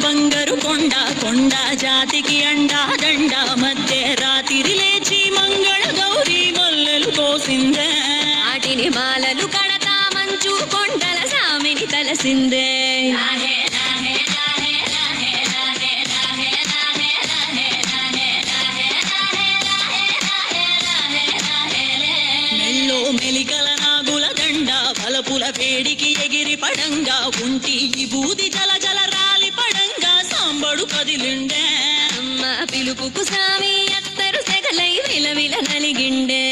బంగారు కొండ కొండ జాతికి అండా దండ మధ్య రాత్రి లేచి మంగళ గౌరీ మల్లెలు కోసిందే వాటిని మాలలు కడతా మంచు కొండల సామిని తలసిందే మెల్లో మెలికల నాగుల దండ బలపుల వేడికి ఎగిరి పడంగా ఉంటి బూది జల జల రాలి పడంగా సాంబడు కదిలిండే అమ్మ పిలుపుకు సామి అత్తరు సెగలై విలవిల నలిగిండే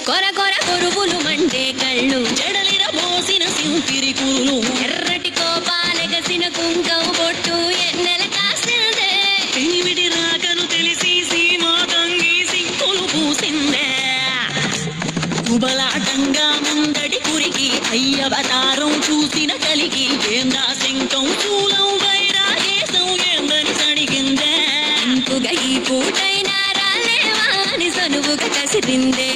కొర కొర కొరువులు మండే కళ్ళు జడలిర పోసిన సింపిరి కురులు ఎర్రటి కోపాలెగసిన కుంకం బొట్టు ఎన్నెల కాసిందే పెనివిడి రాకను తెలిసి సీమా తంగి సింకులు పూసిందే కుబలాటంగా ముందడి కురికి అయ్యవతారం చూసిన కలిగి ఏందా సింకం చూలం వైరాగేశం ఏందని సడిగిందే ఇంకుగా ఈ పూటైనా రాలేవా అని సనువుగా కసిరిందే